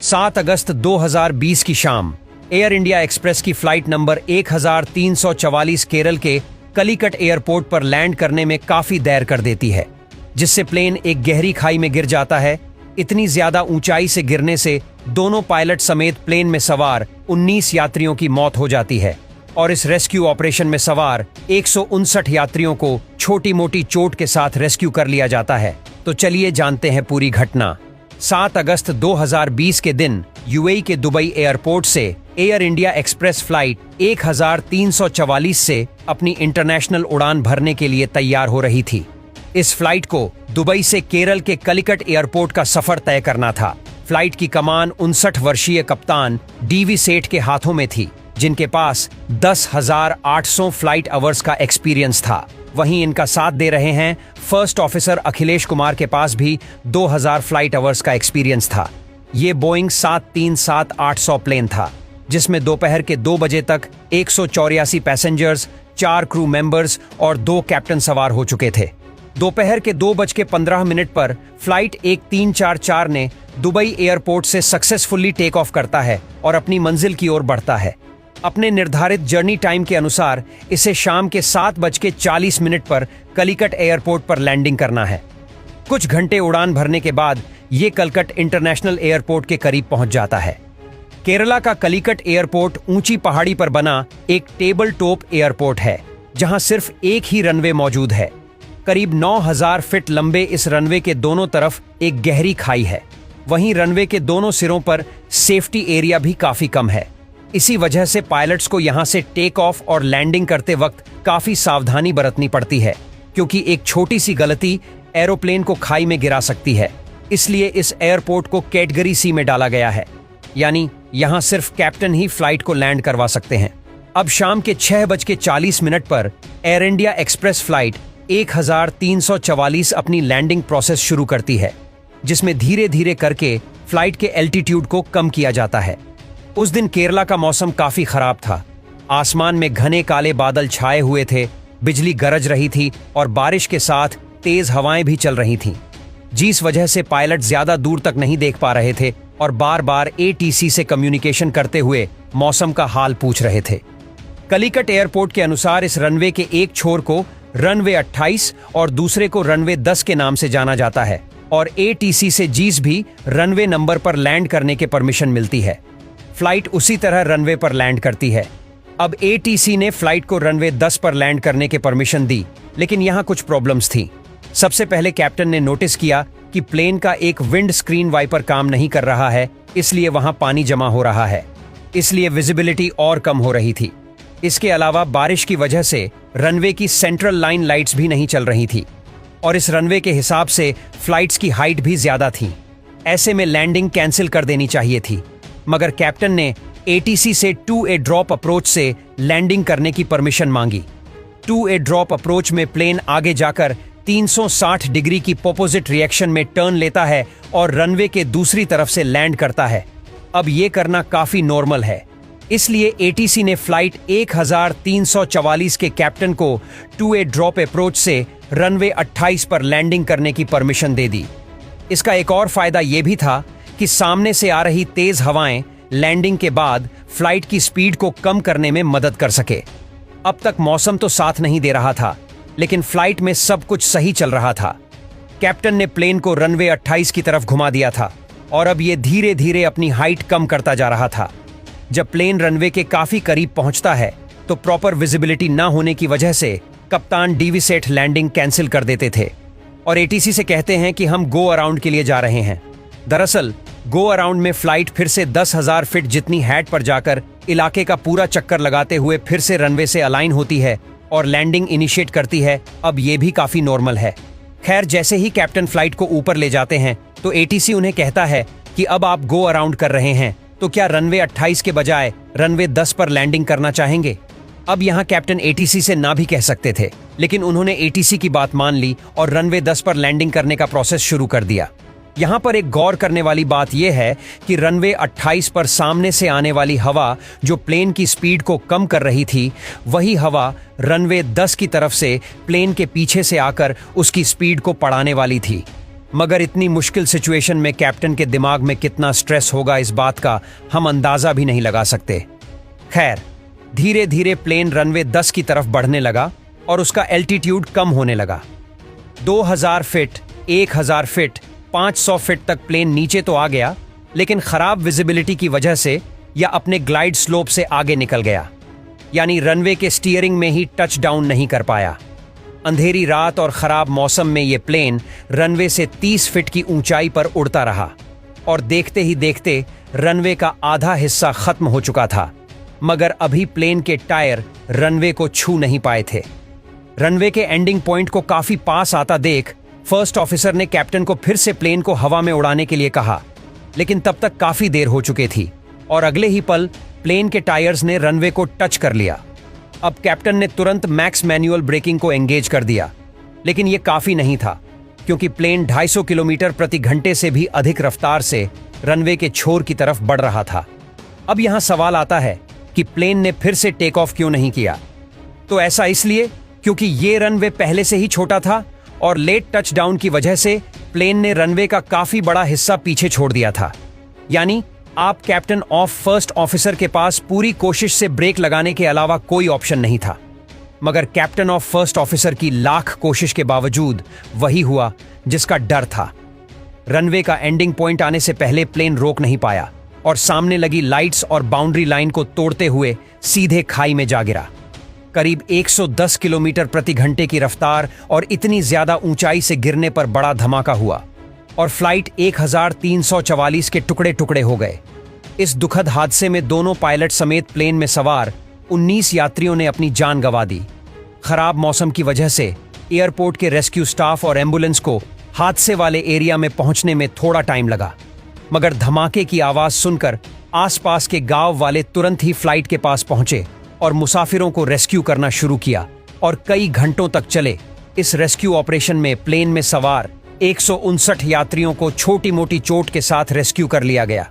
7 अगस्त 2020 की शाम air India express की फ्लाइट नंबर 1344 केरल के कलिकट एयरपोर्ट पर लैंड करने में काफी देर कर देती है, जिससे प्लेन एक गहरी खाई में गिर जाता है। इतनी ज्यादा ऊंचाई से गिरने से दोनों पायलट समेत प्लेन में सवार 19 यात्रियों की मौत हो जाती है और इस रेस्क्यू ऑपरेशन में सवार 159 यात्रियों को छोटी मोटी चोट के साथ रेस्क्यू कर लिया जाता है। तो चलिए जानते हैं पूरी घटना। 7 अगस्त 2020 के दिन यूएई के दुबई एयरपोर्ट से एयर इंडिया एक्सप्रेस फ्लाइट 1344 से अपनी इंटरनेशनल उड़ान भरने के लिए तैयार हो रही थी। इस फ्लाइट को दुबई से केरल के कलिकट एयरपोर्ट का सफर तय करना था। फ्लाइट की कमान 59 वर्षीय कप्तान डीवी सेठ के हाथों में थी, जिनके पास 10,800 फ्लाइट आवर्स का एक्सपीरियंस था। वहीं इनका साथ दे रहे हैं फर्स्ट ऑफिसर अखिलेश कुमार के पास भी 2000 फ्लाइट आवर्स का एक्सपीरियंस था। ये बोइंग 737-800 प्लेन था, जिसमें दोपहर के 2 बजे तक 184 पैसेंजर्स, 4 क्रू मेंबर्स और 2 कैप्टन सवार हो चुके थे। दोपहर के 2:15 पर फ्लाइट 1344 ने दुबई एयरपोर्ट से सक्सेसफुली टेक ऑफ करता है और अपनी मंजिल की ओर बढ़ता है। अपने निर्धारित जर्नी टाइम के अनुसार इसे शाम के 7:40 पर कलिकट एयरपोर्ट पर लैंडिंग करना है। कुछ घंटे उड़ान भरने के बाद ये कलकट इंटरनेशनल एयरपोर्ट के करीब पहुंच जाता है। केरला का कलिकट एयरपोर्ट ऊंची पहाड़ी पर बना एक टेबल टॉप एयरपोर्ट है, जहां सिर्फ एक ही रनवे मौजूद है। करीब 9000 फीट लंबे इस रनवे के दोनों तरफ एक गहरी खाई है। वहीं रनवे के दोनों सिरों पर सेफ्टी एरिया भी काफी कम है। इसी वजह से पायलट्स को यहां से टेक ऑफ और लैंडिंग करते वक्त काफी सावधानी बरतनी पड़ती है, क्योंकि एक छोटी सी गलती एरोप्लेन को खाई में गिरा सकती है। इसलिए इस एयरपोर्ट को कैटेगरी सी में डाला गया है, यानी यहां सिर्फ कैप्टन ही फ्लाइट को लैंड करवा सकते हैं। अब शाम के 6:40 पर एयर इंडिया एक्सप्रेस फ्लाइट 1344 अपनी लैंडिंग प्रोसेस शुरू करती है, जिसमें धीरे धीरे करके फ्लाइट के एल्टीट्यूड को कम किया जाता है। उस दिन केरला का मौसम काफी खराब था। आसमान में घने काले बादल छाए हुए थे, बिजली गरज रही थी और बारिश के साथ तेज हवाएं भी चल रही थीं, जिस वजह से पायलट ज्यादा दूर तक नहीं देख पा रहे थे और बार बार एटीसी से कम्युनिकेशन करते हुए मौसम का हाल पूछ रहे थे। कलिकट एयरपोर्ट के अनुसार इस रनवे के एक छोर को रनवे 28 और दूसरे को रनवे 10 के नाम से जाना जाता है और एटीसी से जीस भी रनवे नंबर पर लैंड करने के परमिशन मिलती है। फ्लाइट उसी तरह रनवे पर लैंड करती है। अब एटीसी ने फ्लाइट को रनवे 10 पर लैंड करने के परमिशन दी, लेकिन यहाँ कुछ प्रॉब्लम्स थी। सबसे पहले कैप्टन ने नोटिस किया कि प्लेन का एक विंड स्क्रीन वाइपर काम नहीं कर रहा है, इसलिए वहां पानी जमा हो रहा है, इसलिए विजिबिलिटी और कम हो रही थी। इसके अलावा बारिश की वजह से रनवे की सेंट्रल लाइन लाइट्स भी नहीं चल रही थी और इस रनवे के हिसाब से फ्लाइट्स की हाइट भी ज्यादा थी। ऐसे में लैंडिंग कैंसिल कर देनी चाहिए थी, मगर कैप्टन ने एटीसी से 2A ड्रॉप अप्रोच से लैंडिंग करने की परमिशन मांगी। 2A ड्रॉप अप्रोच में प्लेन आगे जाकर 360 डिग्री की पोपोजिट रिएक्शन में टर्न लेता है और रनवे के दूसरी तरफ से लैंड करता है। अब ये करना काफी नॉर्मल है, इसलिए एटीसी ने फ्लाइट 1344 के कैप्टन को 2A ड्रॉप अप्रोच से रनवे 28 पर लैंडिंग करने की परमिशन दे दी। इसका एक और फायदा यह भी था कि सामने से आ रही तेज हवाएं लैंडिंग के बाद फ्लाइट की स्पीड को कम करने में मदद कर सके। अब तक मौसम तो साथ नहीं दे रहा था, लेकिन फ्लाइट में सब कुछ सही चल रहा था। कैप्टन ने प्लेन को रनवे 28 की तरफ घुमा दिया था और अब यह धीरे धीरे अपनी हाइट कम करता जा रहा था। जब प्लेन रनवे के काफी करीब पहुंचता है तो प्रॉपर विजिबिलिटी न होने की वजह से कप्तान डीवी सेठ लैंडिंग कैंसिल कर देते थे और एटीसी से कहते हैं कि हम गो अराउंड के लिए जा रहे हैं। दरअसल गो अराउंड में फ्लाइट फिर से 10,000 फीट जितनी हाइट पर जाकर इलाके का पूरा चक्कर लगाते हुए फिर से रनवे से अलाइन होती है और लैंडिंग इनिशिएट करती है। अब ये भी काफी नॉर्मल है। खैर, जैसे ही कैप्टन फ्लाइट को ऊपर ले जाते हैं तो एटीसी उन्हें कहता है कि अब आप गो अराउंड कर रहे हैं, तो क्या रनवे 28 के बजाय रनवे 10 पर लैंडिंग करना चाहेंगे? अब यहाँ कैप्टन एटीसी से ना भी कह सकते थे, लेकिन उन्होंने एटीसी की बात मान ली और रनवे 10 पर लैंडिंग करने का प्रोसेस शुरू कर दिया। यहाँ पर एक गौर करने वाली बात यह है कि रनवे 28 पर सामने से आने वाली हवा जो प्लेन की स्पीड को कम कर रही थी, वही हवा रनवे 10 की तरफ से प्लेन के पीछे से आकर उसकी स्पीड को बढ़ाने वाली थी। मगर इतनी मुश्किल सिचुएशन में कैप्टन के दिमाग में कितना स्ट्रेस होगा इस बात का हम अंदाजा भी नहीं लगा सकते। खैर, धीरे धीरे प्लेन रनवे 10 की तरफ बढ़ने लगा और उसका एल्टीट्यूड कम होने लगा। 2000 फीट, 1000 फीट, 500 फीट तक प्लेन नीचे तो आ गया, लेकिन खराब विजिबिलिटी की वजह से या अपने ग्लाइड स्लोप से आगे निकल गया, यानी रनवे के स्टीयरिंग में ही टच डाउन नहीं कर पाया। अंधेरी रात और खराब मौसम में यह प्लेन रनवे से 30 फीट की ऊंचाई पर उड़ता रहा और देखते ही देखते रनवे का आधा हिस्सा खत्म हो चुका था, मगर अभी प्लेन के टायर रनवे को छू नहीं पाए थे। रनवे के एंडिंग पॉइंट को काफी पास आता देख फर्स्ट ऑफिसर ने कैप्टन को फिर से प्लेन को हवा में उड़ाने के लिए कहा, लेकिन तब तक काफी देर हो चुकी थी और अगले ही पल प्लेन के टायर्स ने रनवे को टच कर लिया। अब कैप्टन ने तुरंत मैक्स मैनुअल ब्रेकिंग को एंगेज कर दिया, लेकिन यह काफी नहीं था क्योंकि प्लेन 250 किलोमीटर प्रति घंटे से भी अधिक रफ्तार से रनवे के छोर की तरफ बढ़ रहा था। अब यहां सवाल आता है कि प्लेन ने फिर से टेक ऑफ क्यों नहीं किया। तो ऐसा इसलिए क्योंकि ये रनवे पहले से ही छोटा था और लेट टच डाउन की वजह से प्लेन ने रनवे का काफी बड़ा हिस्सा पीछे छोड़ दिया था। यानी आप कैप्टन ऑफ फर्स्ट ऑफिसर के पास पूरी कोशिश से ब्रेक लगाने के अलावा कोई ऑप्शन नहीं था, मगर कैप्टन ऑफ फर्स्ट ऑफिसर की लाख कोशिश के बावजूद वही हुआ जिसका डर था। रनवे का एंडिंग पॉइंट आने से पहले प्लेन रोक नहीं पाया और सामने लगी लाइट्स और बाउंड्री लाइन को तोड़ते हुए सीधे खाई में जा गिरा। करीब 110 किलोमीटर प्रति घंटे की रफ्तार और इतनी ज्यादा ऊंचाई से गिरने पर बड़ा धमाका हुआ और फ्लाइट 1344 के टुकड़े टुकड़े हो गए। इस दुखद हादसे में दोनों पायलट समेत प्लेन में सवार 19 यात्रियों ने अपनी जान गंवा दी। खराब मौसम की वजह से एयरपोर्ट के रेस्क्यू स्टाफ और एम्बुलेंस को हादसे वाले एरिया में पहुंचने में थोड़ा टाइम लगा, मगर धमाके की आवाज सुनकर आसपास के गांव वाले तुरंत ही फ्लाइट के पास पहुंचे और मुसाफिरों को रेस्क्यू करना शुरू किया और कई घंटों तक चले इस रेस्क्यू ऑपरेशन में प्लेन में सवार 159 यात्रियों को छोटी मोटी चोट के साथ रेस्क्यू कर लिया गया।